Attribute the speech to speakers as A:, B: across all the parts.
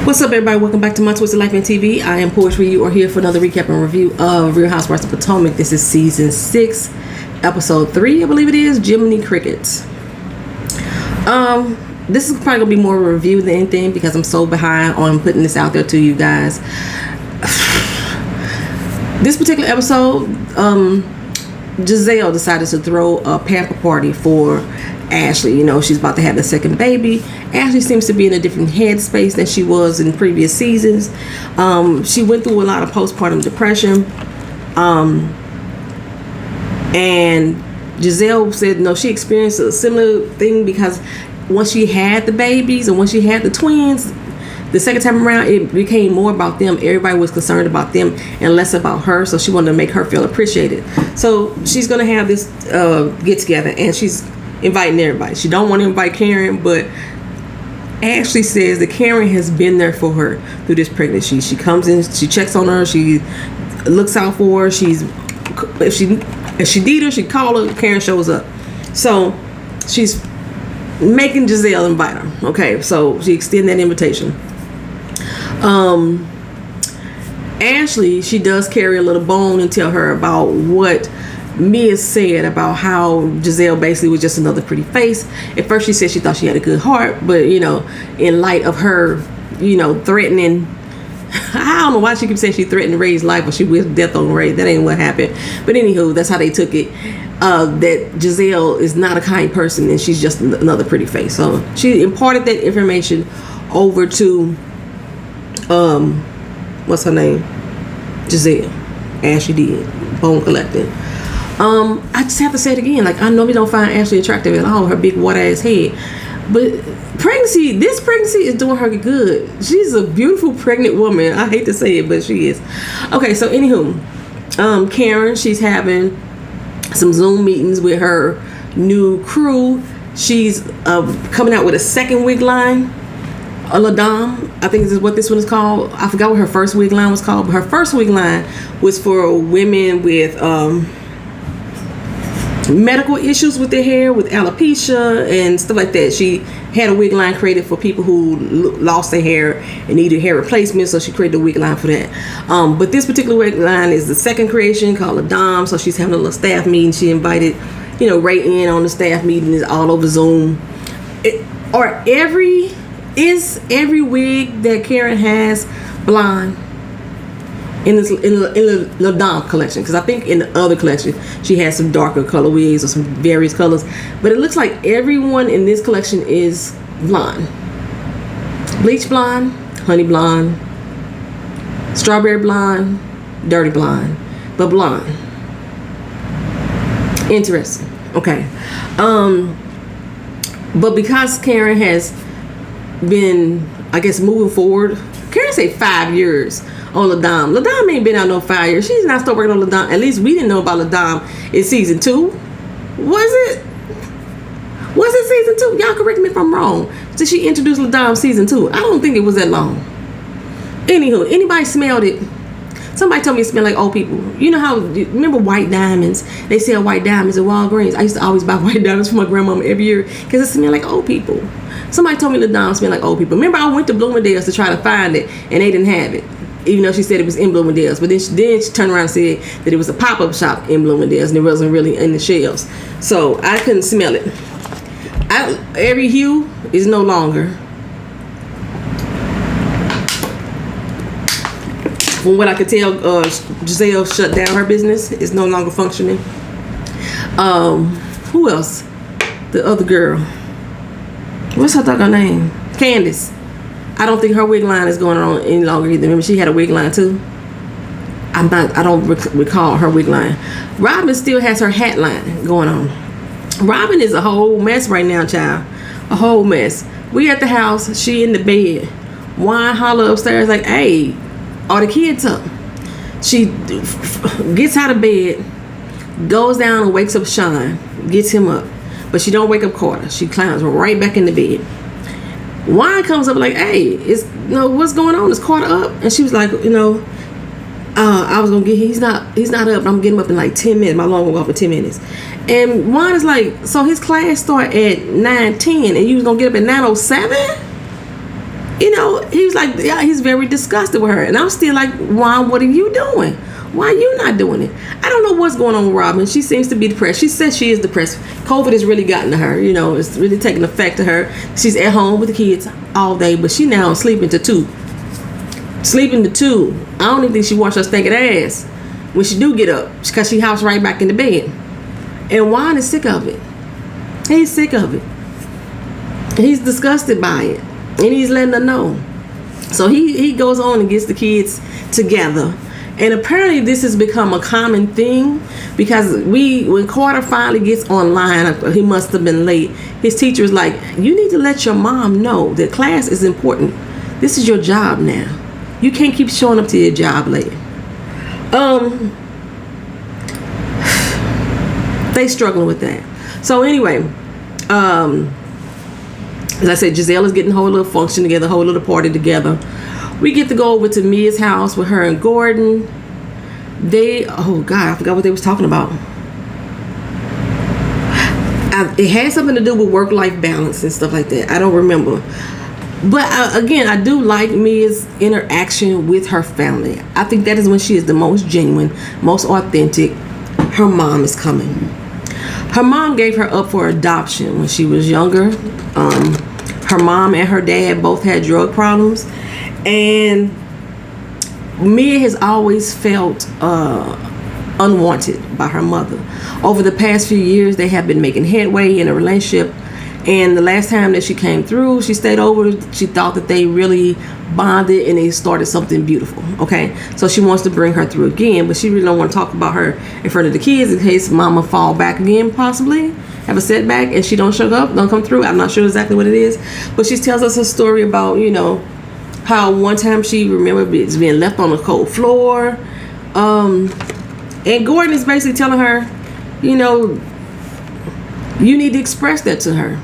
A: What's up, everybody? Welcome back to My Twisted Life and TV. I am Poetry. You are here for another recap and review of Real Housewives of Potomac. This is season 6, episode 3, I believe it is. Jiminy Crickets. This is probably gonna be more of a review than anything because I'm so behind on putting this out there to you guys. This particular episode, Giselle decided to throw a pamper party for Ashley. You know, she's about to have the second baby. Ashley seems to be in a different headspace than she was in previous seasons. She went through a lot of postpartum depression. And Giselle said, no, she experienced a similar thing because once she had the babies and once she had the twins, the second time around, it became more about them. Everybody was concerned about them and less about her. So she wanted to make her feel appreciated. So she's going to have this get together and she's inviting everybody. She don't want to invite Karen, but Ashley says that Karen has been there for her through this pregnancy. She comes in, she checks on her, she looks out for her. If she need her, she call her. Karen shows up. So she's making Giselle invite her. Okay, so she extend that invitation. Ashley, she does carry a little bone and tell her about what Mia said about how Giselle basically was just another pretty face. At first she said she thought she had a good heart, but you know, in light of her, you know, threatening, I don't know why she keeps saying she threatened Ray's life, but she wished death on Ray. That ain't what happened. But anywho, that's how they took it. That Giselle is not a kind person and she's just another pretty face. So she imparted that information over to what's her name? Giselle. Ashley did. Bone collecting. I just have to say it again. Like, I know we don't find Ashley attractive at all, her big water ass head. But this pregnancy is doing her good. She's a beautiful pregnant woman. I hate to say it, but she is. Okay, so anywho, Karen, she's having some Zoom meetings with her new crew. She's coming out with a second wig line. A La Dame, I think this is what this one is called. I forgot what her first wig line was called, but her first wig line was for women with medical issues with their hair, with alopecia and stuff like that. She had a wig line created for people who lost their hair and needed hair replacement, so she created a wig line for that. But this particular wig line is the second creation called La Dame, so she's having a little staff meeting. She invited, you know, Ray in on the staff meeting. Is all over Zoom. Is every wig that Karen has blonde in the La Dame collection? Because I think in the other collection she has some darker color wigs or some various colors, but it looks like everyone in this collection is blonde. Bleach blonde, honey blonde, strawberry blonde, dirty blonde, but blonde. Interesting. Okay. But because Karen has been, I guess, moving forward, Karen say 5 years on La Dame. La Dame ain't been out no 5 years. She's not still working on La Dame. At least we didn't know about La Dame in season 2. Was it season 2? Y'all correct me if I'm wrong. Did she introduce La Dame season 2? I don't think it was that long. Anywho, anybody smelled it? Somebody told me it smelled like old people. You know how, remember white diamonds? They sell white diamonds at Walgreens. I used to always buy white diamonds for my grandmama every year because it smelled like old people. Somebody told me La Dame smelled like old people. Remember, I went to Bloomingdale's to try to find it and they didn't have it, even though she said it was in Bloomingdale's. But then she turned around and said that it was a pop-up shop in Bloomingdale's and it wasn't really in the shelves. So I couldn't smell it. Every hue is no longer. From what I could tell, Giselle shut down her business. It's no longer functioning. Who else? The other girl. What's her doggone name? Candace. I don't think her wig line is going on any longer either. Remember, she had a wig line too. I don't recall her wig line. Robin still has her hat line going on. Robin is a whole mess right now, child. A whole mess. We at the house. She in the bed. Juan holler upstairs like, hey, are the kids up? She gets out of bed, goes down and wakes up Sean, gets him up. But she don't wake up Carter. She climbs right back in the bed. Juan comes up like, hey, what's going on? Is Carter up? And she was like, I was gonna get he's not up. I'm getting him up in like 10 minutes. My alarm will go off in 10 minutes. And Juan is like, so his class start at 9:10 and you was gonna get up at 9:07? You know, he was like, yeah, he's very disgusted with her. And I'm still like, Juan, what are you doing? Why are you not doing it? I don't know what's going on with Robin. She seems to be depressed. She says she is depressed. COVID has really gotten to her. You know, it's really taking effect to her. She's at home with the kids all day, but she now sleeping to 2. Sleeping to 2. I don't even think she washed her stinking ass when she do get up, because she hops right back in the bed. And Juan is sick of it. He's sick of it. He's disgusted by it. And he's letting her know. So he goes on and gets the kids together. And apparently this has become a common thing, because when Carter finally gets online, he must have been late. His teacher's like, you need to let your mom know that class is important. This is your job now. You can't keep showing up to your job late. They struggling with that. So anyway, as I said, Giselle is getting a whole little function together, a whole little party together. We get to go over to Mia's house with her and Gordon. Oh God, I forgot what they was talking about. It had something to do with work-life balance and stuff like that. I don't remember. But again, I do like Mia's interaction with her family. I think that is when she is the most genuine, most authentic. Her mom is coming. Her mom gave her up for adoption when she was younger. Her mom and her dad both had drug problems. And Mia has always felt unwanted by her mother. Over the past few years, they have been making headway in a relationship. And the last time that she came through, she stayed over. She thought that they really bonded and they started something beautiful. Okay, so she wants to bring her through again, but she really don't want to talk about her in front of the kids in case mama fall back again, possibly have a setback, and she don't show up, don't come through. I'm not sure exactly what it is, but she tells us a story about, you know, how one time she remembered being left on a cold floor. And Gordon is basically telling her, you know, you need to express that to her.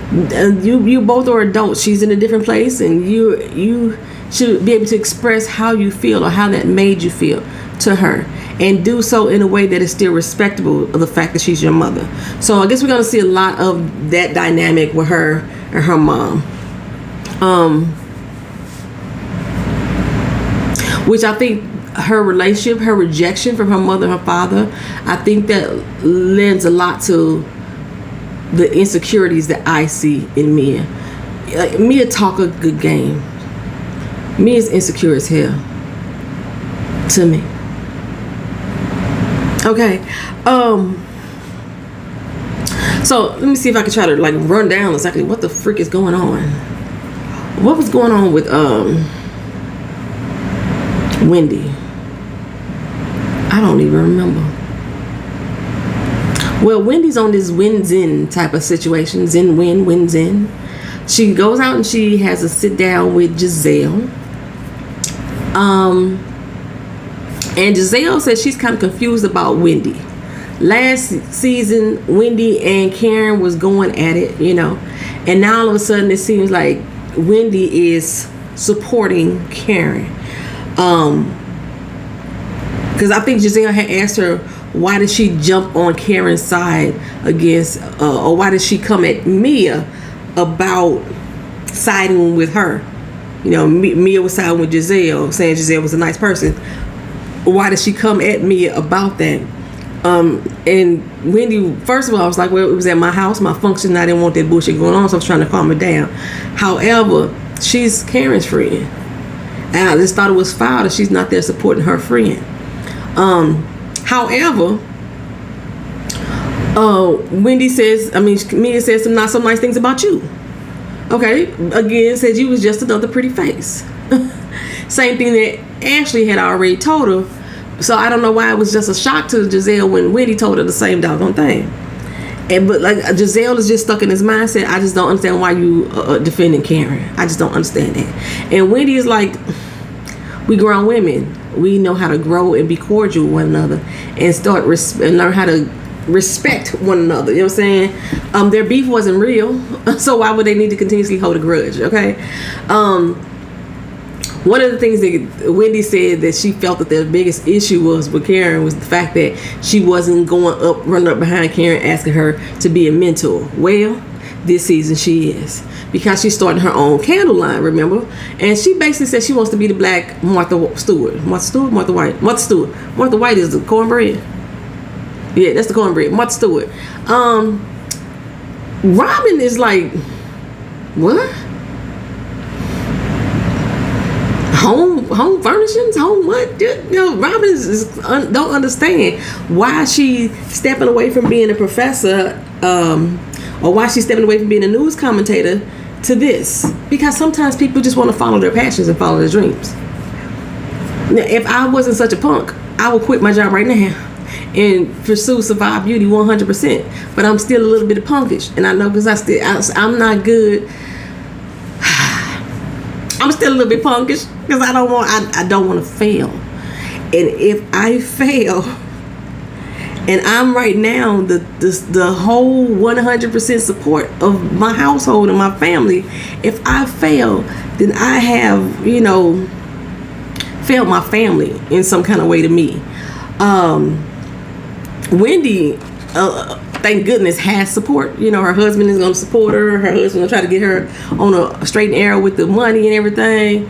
A: You both are adults. She's in a different place, and you should be able to express how you feel or how that made you feel to her, and do so in a way that is still respectable of the fact that she's your mother. So I guess we're gonna see a lot of that dynamic with her and her mom, which I think her relationship, her rejection from her mother and her father, I think that lends a lot to the insecurities that I see in Mia. Like, Mia talk a good game. Mia's insecure as hell to me. Okay. So let me see if I can try to like run down exactly what the frick is going on. What was going on with Wendy? I don't even remember. Well, Wendy's on this win-zin type of situation. Zin-win, win-zin. She goes out and she has a sit-down with Giselle. And Giselle says she's kind of confused about Wendy. Last season, Wendy and Karen was going at it, you know. And now all of a sudden it seems like Wendy is supporting Karen. Because I think Giselle had asked her, why did she jump on Karen's side against, or why did she come at Mia about siding with her? You know, Mia was siding with Giselle, saying Giselle was a nice person. Why did she come at Mia about that? And Wendy, first of all, I was like, well, it was at my house, my function. I didn't want that bullshit going on, so I was trying to calm her down. However, she's Karen's friend. And I just thought it was foul that she's not there supporting her friend. However, Mia says some not so nice things about you. Okay, again, said you was just another pretty face. Same thing that Ashley had already told her. So I don't know why it was just a shock to Giselle when Wendy told her the same doggone thing. But like Giselle is just stuck in his mindset. I just don't understand why you defending Karen. I just don't understand that. And Wendy is like, we grown women. We know how to grow and be cordial with one another and start and learn how to respect one another. You know what I'm saying? Their beef wasn't real, so why would they need to continuously hold a grudge? Okay. One of the things that Wendy said that she felt that the biggest issue was with Karen was the fact that she wasn't running up behind Karen asking her to be a mentor. Well, this season she is, because she's starting her own candle line, remember? And she basically said she wants to be the black Martha Stewart. Martha White. Martha Stewart. Martha White is the cornbread. Yeah, that's the cornbread. Martha Stewart. Robin is like, what? Home furnishings, home what? Robin don't understand why she's stepping away from being a professor, or why she's stepping away from being a news commentator to this. Because sometimes people just want to follow their passions and follow their dreams. Now, if I wasn't such a punk, I would quit my job right now and pursue Survive Beauty 100%. But I'm still a little bit of punkish, and I know because I'm not good. I'm still a little bit punkish because I don't want to fail. And if I fail, and I'm right now the whole 100% support of my household and my family, if I fail, then I have, failed my family in some kind of way to me. Wendy, thank goodness, has support. Her husband is going to support her. Her husband will try to get her on a straight and narrow with the money and everything.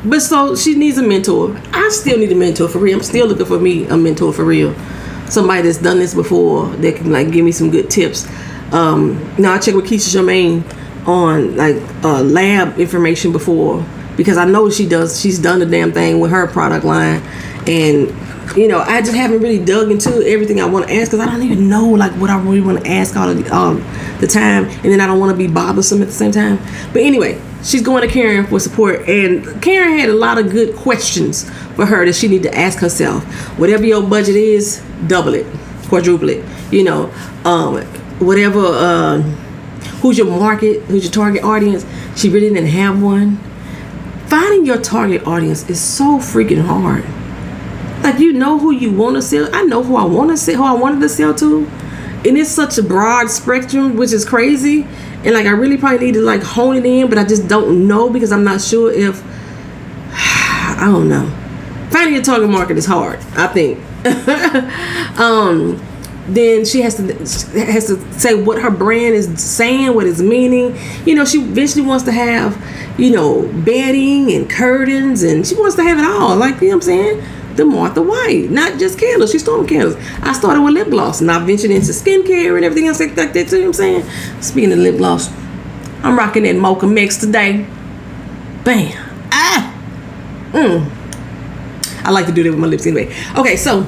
A: But so she needs a mentor. I still need a mentor for real. I'm still looking for me a mentor for real. Somebody that's done this before that can give me some good tips. Now I checked with Keisha Germain on lab information before, because I know she's done the damn thing with her product line, and I just haven't really dug into everything I want to ask, because I don't even know what I really want to ask all the time, and then I don't want to be bothersome at the same time. But anyway, she's going to Karen for support, and Karen had a lot of good questions for her that she need to ask herself. Whatever your budget is, double it, quadruple it. Whatever. Who's your market? Who's your target audience? She really didn't have one. Finding your target audience is so freaking hard. Who you want to sell. I know who I want to sell, who I wanted to sell to, and it's such a broad spectrum, which is crazy. And I really probably need to hone it in, but I just don't know, because I'm not sure if I don't know. Finding your target market is hard, I think. Then she has to say what her brand is saying, what it's meaning. She eventually wants to have, bedding and curtains, and she wants to have it all. You know what I'm saying? The Martha White, not just candles. She's starting candles. I started with lip gloss, and I ventured into skincare and everything else like that. You know what I'm saying? Speaking of lip gloss, I'm rocking that Mocha Mix today. Bam. I like to do that with my lips anyway. Okay, so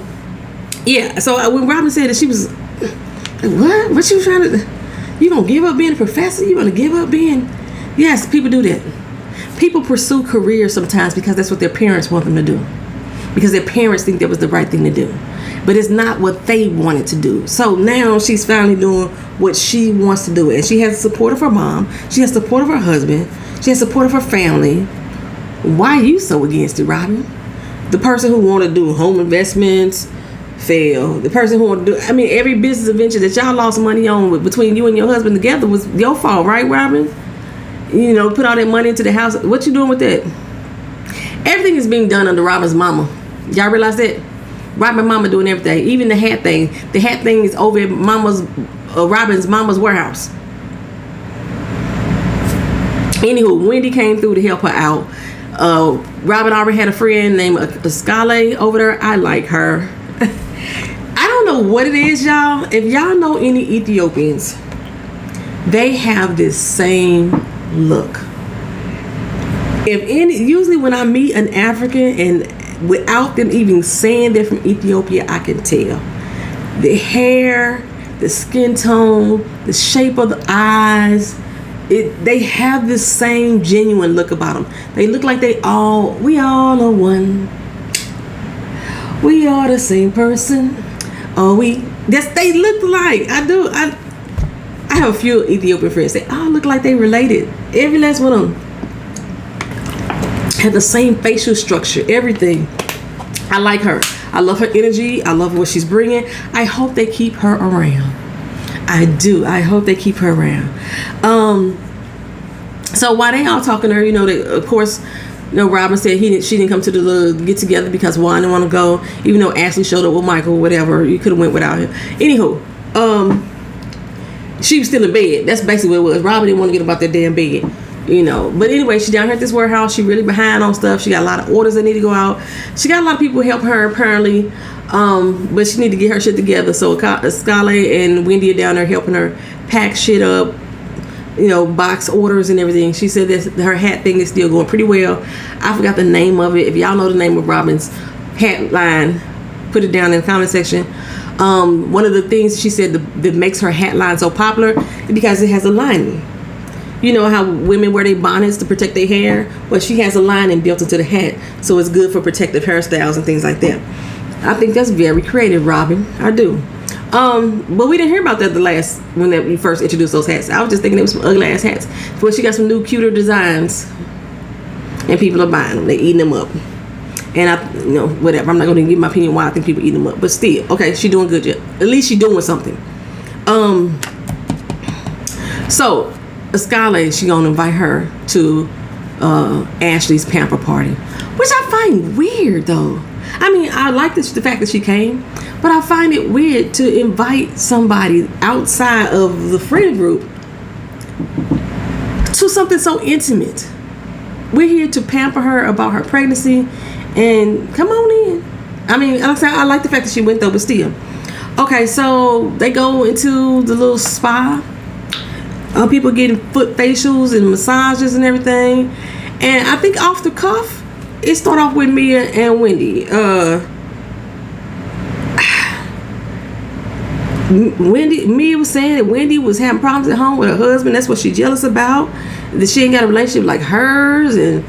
A: yeah. So when Robin said that, she was what? What you trying to? You gonna give up being a professor? You gonna give up being? Yes, people do that. People pursue careers sometimes because that's what their parents want them to do, because their parents think that was the right thing to do, but it's not what they wanted to do. So now she's finally doing what she wants to do, and she has the support of her mom, she has the support of her husband, she has support of her family. Why are you so against it, Robin? The person who want to do home investments failed. The person who want to do, every business venture that y'all lost money on between you and your husband together was your fault, right, Robin? Put all that money into the house. What you doing with that? Everything is being done under Robin's mama. Y'all realize that? Robin's mama doing everything. Even the hat thing. The hat thing is over at Robin's mama's warehouse. Anywho, Wendy came through to help her out. Robin already had a friend named Escale over there. I like her. I don't know what it is, y'all. If y'all know any Ethiopians, they have this same look. Usually when I meet an African, and without them even saying they're from Ethiopia, I can tell. The hair, the skin tone, the shape of the eyes, they have this same genuine look about them. They look like we all are one. We are the same person. They look like, I do. I have a few Ethiopian friends. They all look like they related. Every last one of them have the same facial structure, everything. I like her. I love her energy. I love what she's bringing. I hope they keep her around. I do. I hope they keep her around. So while they all talking to her, of course, Robin said she didn't come to the little get together because Juan didn't want to go, even though Ashley showed up with Michael, whatever. You could have went without him. Anywho, she was still in bed. That's basically what it was. Robin didn't want to get about that damn bed. But anyway, she down here at this warehouse. She really behind on stuff. She got a lot of orders that need to go out. She got a lot of people help her apparently, but she need to get her shit together. So Scarlett and Wendy are down there helping her pack shit up, box orders and everything. She said that her hat thing is still going pretty well. I forgot the name of it. If y'all know the name of Robin's hat line, put it down in the comment section. One of the things she said that makes her hat line so popular is because it has a lining. You know how women wear their bonnets to protect their hair? Well, she has a lining built into the hat, so it's good for protective hairstyles and things like that. I think that's very creative, Robin. I do. But we didn't hear about that when we first introduced those hats. I was just thinking it was some ugly ass hats. But she got some new cuter designs, and people are buying them. They're eating them up. And whatever. I'm not going to give my opinion why I think people eating them up. But still, okay, she doing good. At least she doing something. So Scarlett, she gonna invite her to Ashley's pamper party, which I find weird though. I mean, I like the fact that she came, but I find it weird to invite somebody outside of the friend group to something so intimate. We're here to pamper her about her pregnancy, and come on in. I mean, like I said, I like the fact that she went though, but still. Okay, so they go into the little spa. People getting foot facials and massages and everything. And I think off the cuff, it started off with Mia and Wendy. Mia was saying that Wendy was having problems at home with her husband. That's what she's jealous about. That she ain't got a relationship like hers. And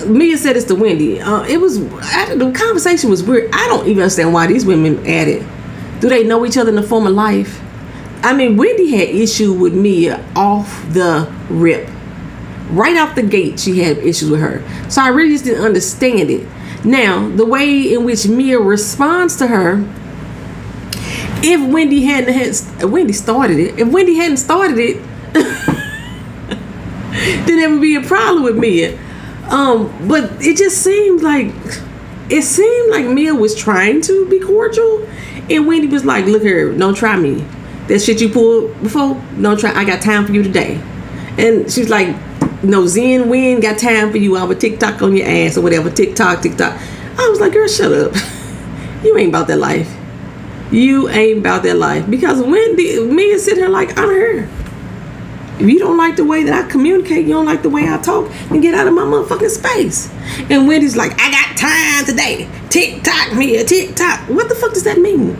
A: Mia said it's to Wendy. The conversation was weird. I don't even understand why these women added. Do they know each other in the former life? I mean, Wendy had issue with Mia off the rip. Right off the gate, she had issues with her. So I really just didn't understand it. Now, the way in which Mia responds to her, if Wendy Wendy started it. If Wendy hadn't started it, then there would be a problem with Mia. But it just seemed like Mia was trying to be cordial, and Wendy was like, "Look here, don't try me. That shit you pulled before, don't try. I got time for you today." And she was like, "No, Zen Win got time for you. I would TikTok on your ass or whatever. TikTok. I was like, "Girl, shut up. You ain't about that life. You ain't about that life." Because Mia sitting here like, I'm her. If you don't like the way that I communicate, you don't like the way I talk, then get out of my motherfucking space. And Wendy's like, "I got time today. TikTok, Mia, TikTok." What the fuck does that mean?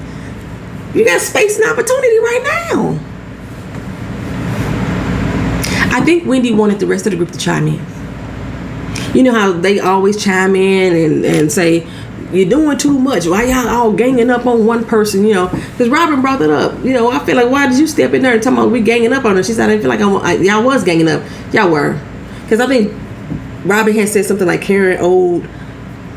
A: You got space and opportunity right now. I think Wendy wanted the rest of the group to chime in. You know how they always chime in and say, "You're doing too much. Why y'all all ganging up on one person?" Because Robin brought it up. I feel like, why did you step in there and tell me we ganging up on her? She said, "I didn't feel like y'all was ganging up." Y'all were. Because I think Robin had said something like Karen owed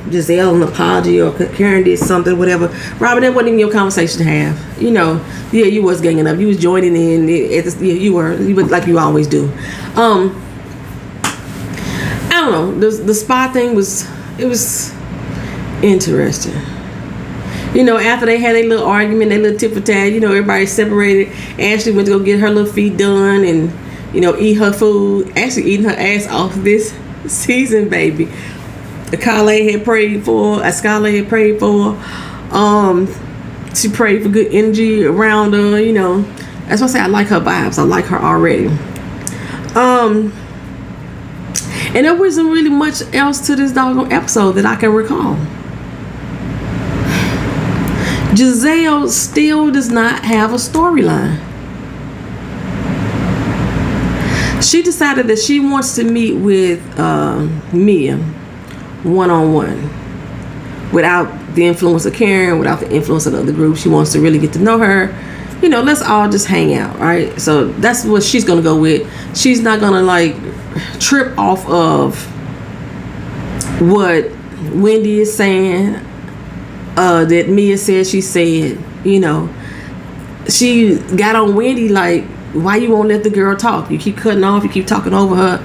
A: Giselle an apology, or Karen did something, whatever. Robin, that wasn't even your conversation to have. Yeah, you was ganging up. You was joining in. You were like you always do. I don't know. The spa thing was interesting. After they had a little argument, their little tit for tat, everybody separated. Ashley went to go get her little feet done and, eat her food. Ashley eating her ass off this season, baby. Scarlett had prayed for. She prayed for good energy around her, That's why I say I like her vibes. I like her already. And there wasn't really much else to this doggone episode that I can recall. Giselle still does not have a storyline. She decided that she wants to meet with Mia one-on-one without the influence of Karen, without the influence of the other group. She wants to really get to know her. Let's all just hang out, right? So that's what she's gonna go with. She's not gonna trip off of what Wendy is saying, that Mia said she said. She got on Wendy like, "Why you won't let the girl talk? You keep cutting off, you keep talking over her."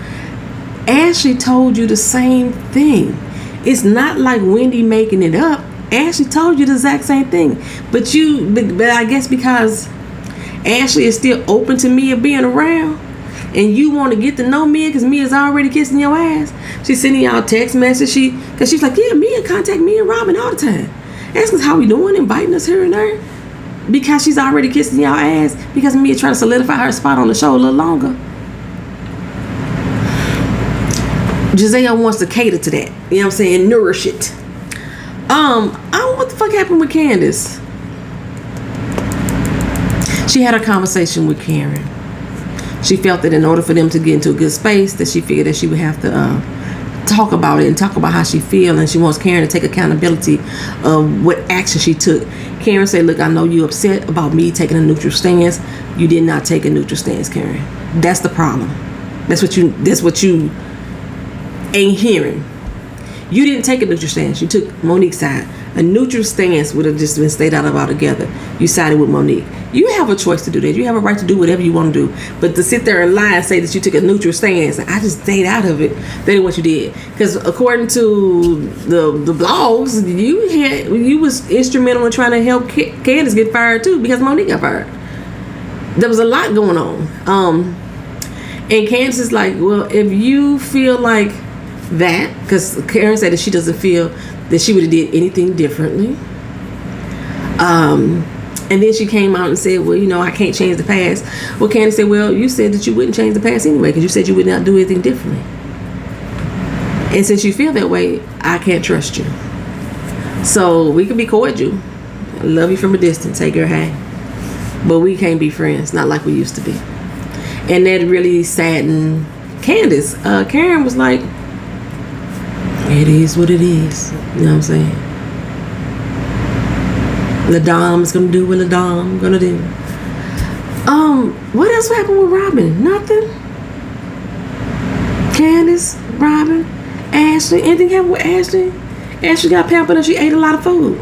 A: Ashley told you the same thing. It's not like Wendy making it up. Ashley told you the exact same thing. But I guess because Ashley is still open to Mia being around, and you want to get to know Mia because Mia's already kissing your ass. She's sending y'all text message. Because she's like, yeah, Mia contact me and Robin all the time, asking us how we doing, inviting us here and there, because she's already kissing y'all ass, because Mia trying to solidify her spot on the show a little longer. Giselle wants to cater to that. You know what I'm saying? Nourish it. What the fuck happened with Candace? She had a conversation with Karen. She felt that in order for them to get into a good space, that she figured that she would have to talk about it and talk about how she feel, and she wants Karen to take accountability of what action she took. Karen said, look, I know you upset about me taking a neutral stance. You did not take a neutral stance, Karen. That's the problem. That's what you ain't hearing. You didn't take a neutral stance. You took Monique's side. A neutral stance would have just been stayed out of altogether. You sided with Monique. You have a choice to do that. You have a right to do whatever you want to do. But to sit there and lie and say that you took a neutral stance, I just stayed out of it. That ain't what you did. Because according to the blogs, you was instrumental in trying to help Candace get fired too, because Monique got fired. There was a lot going on. And Candace is like, well, if you feel like that, because Karen said that she doesn't feel that she would have did anything differently, and then she came out and said, well, I can't change the past. Well, Candace said, well, you said that you wouldn't change the past anyway, because you said you would not do anything differently, and since you feel that way, I can't trust you. So we can be cordial, I love you from a distance, hey girl, hey, but we can't be friends, not like we used to be. And that really saddened Candace. Karen was like, it is what it is. You know what I'm saying? LaDom is gonna do what LaDom gonna do. What else happened with Robin? Nothing. Candace, Robin, Ashley. Anything happened with Ashley? Ashley got pampered and she ate a lot of food.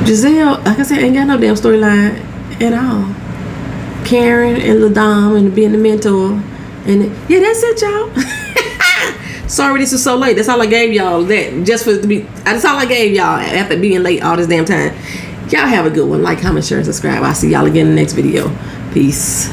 A: Giselle, like I said, ain't got no damn storyline at all. Karen and LaDom and being the mentor. And yeah, that's it, y'all. Sorry this is so late. That's all I gave y'all. That's all I gave y'all after being late all this damn time. Y'all have a good one. Like, comment, share, and subscribe. I'll see y'all again in the next video. Peace.